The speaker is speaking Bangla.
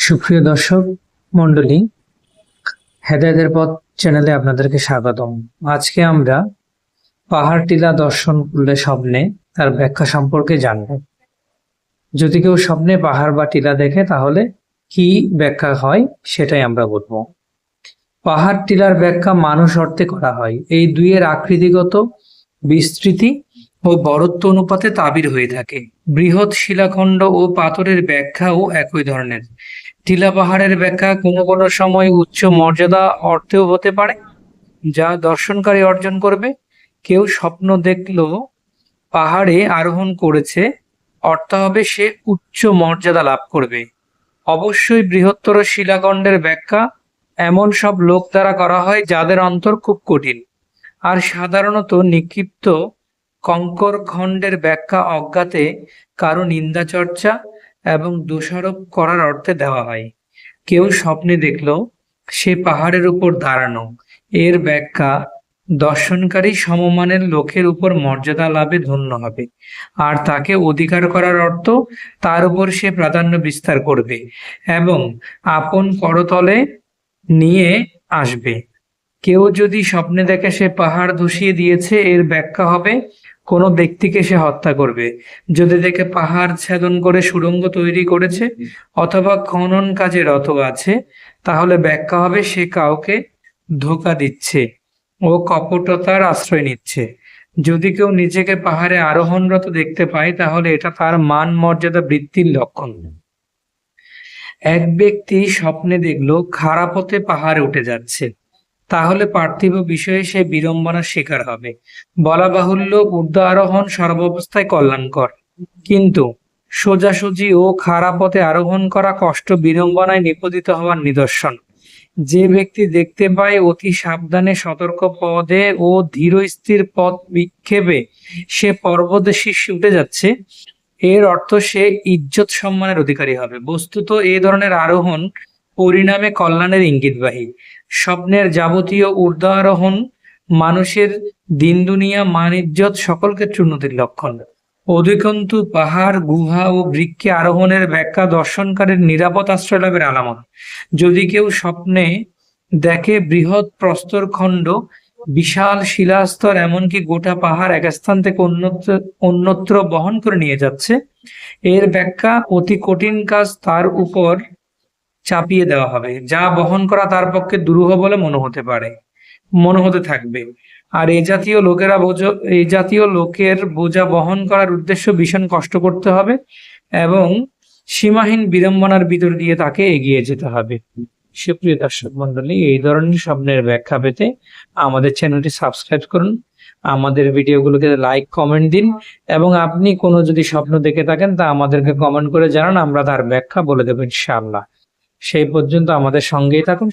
সুপ্রিয় দর্শক মন্ডলী, হেদায়েতের পথ চ্যানেলে আপনাদেরকে স্বাগতম। আজকে আমরা পাহাড় টিলা দর্শন করলে স্বপ্নে তার ব্যাখ্যা সম্পর্কে জানব। যদি কেউ স্বপ্নে পাহাড় বা টিলা দেখে তাহলে কি ব্যাখ্যা হয় সেটাই আমরা বলবো। পাহাড় টিলার ব্যাখ্যা মানুষ অর্থে করা হয়। এই দুইয়ের আকৃতিগত বিস্তৃতি ও বড়ত্ব অনুপাতে তাবির হয়ে থাকে। বৃহৎ শিলাখণ্ড ও পাথরের ব্যাখ্যাও একই ধরনের। টিলা পাহাড়ের ব্যাখ্যা কোনো কোনো সময় উচ্চ মর্যাদা অর্থেও হতে পারে, যা দর্শনকারী অর্জন করবে। কেউ স্বপ্ন দেখলো পাহাড়ে আরোহণ করেছে, অর্থ হবে সে উচ্চ মর্যাদা লাভ করবে। অবশ্যই বৃহত্তর শিলাখণ্ডের ব্যাখ্যা এমন সব লোক দ্বারা করা হয় যাদের অন্তর খুব কঠিন, আর সাধারণত নিক্ষিপ্ত কঙ্কর খণ্ডের ব্যাখ্যা অজ্ঞাতে কারো নিন্দা চর্চা এবং দোষারোপ করার অর্থে দেওয়া হয়। কেউ স্বপ্নে দেখল সে পাহাড়ের উপর দাঁড়ানো, এর ব্যাখ্যা দর্শনকারী সমমানের লোকের উপর মর্যাদা লাভে ধন্য হবে, আর তাকে অধিকার করার অর্থ তার উপর সে প্রাধান্য বিস্তার করবে এবং আপন করতলে নিয়ে আসবে। কেউ যদি স্বপ্নে দেখে সে পাহাড় ধসিয়ে দিয়েছে, এর ব্যাখ্যা হবে কোনো ব্যক্তিকে সে হত্যা করবে। যদি দেখে পাহাড় ছেদন করে সুড়ঙ্গ তৈরি করেছে অথবা খনন কাজে রত আছে, তাহলে ব্যাখ্যা হবে সে কাউকে ধোঁকা দিচ্ছে ও কপটতার আশ্রয় নিচ্ছে। যদি কেউ নিজেকে পাহাড়ে আরোহণরত দেখতে পায়, তাহলে এটা তার মান মর্যাদা বৃদ্ধির লক্ষণ। এক ব্যক্তি স্বপ্নে দেখলো খারাপ পথে পাহাড়ে উঠে যাচ্ছে, তাহলে পার্থিব বিষয়ে সে বিড়ম্বনার শিকার হবে। বলা বাহুল্য, ঊর্ধ্ব আরোহণ সর্বাবস্থায় কল্যাণকর, কিন্তু সোজাসুজি ও খারাপ পথে আরোহণ করা কষ্ট বিড়ম্বনায় নিপতিত হওয়ার নিদর্শন। যে ব্যক্তি দেখতে পায় অতি সাবধানে সতর্ক পদে ও ধীর স্থির পথ বিক্ষেপে সে পর্বতে শীর্ষে উঠে যাচ্ছে, এর অর্থ সে ইজ্জত সম্মানের অধিকারী হবে। বস্তুত এই ধরনের আরোহণ পরিণামে কল্যাণের ইঙ্গিতবাহী। স্বপ্নের যাবতীয় ঊর্ধ্বারোহণ মানুষের দিন দুনিয়া মান ইজ্জত সকল ক্ষেত্রে উন্নতির লক্ষণ। অধিকন্তু পাহাড় গুহা ও বৃক্ষে আরোহণের ব্যাখ্যা দর্শনকারীর নিরাপদ আশ্রয় লাভের আলামত। যদি কেউ স্বপ্নে দেখে বৃহৎ প্রস্তরখণ্ড, বিশাল শিলাস্তর, এমনকি গোটা পাহাড় এক স্থান থেকে অন্যত্র বহন করে নিয়ে যাচ্ছে, এর ব্যাখ্যা অতি কঠিন কাজ তার উপর চাপিয়ে দেওয়া হবে, যা বহন করা তার পক্ষে দুরূহ বলে মনে হতে থাকবে। আর এই জাতীয় লোকের বোঝা বহন করার উদ্দেশ্য ভীষণ কষ্ট করতে হবে এবং সীমাহীন বিড়ম্বনার ভিতর দিয়ে তাকে এগিয়ে যেতে হবে। সুপ্রিয় দর্শক মন্ডলী, এই ধরনের স্বপ্নের ব্যাখ্যা পেতে আমাদের চ্যানেলটি সাবস্ক্রাইব করুন, আমাদের ভিডিওগুলোকে লাইক কমেন্ট দিন, এবং আপনি কোনো যদি স্বপ্ন দেখে থাকেন তা আমাদেরকে কমেন্ট করে জানান, আমরা তার ব্যাখ্যা বলে দেবো ইনশাআল্লাহ। সেই পর্যন্ত আমাদের সঙ্গেই থাকুন।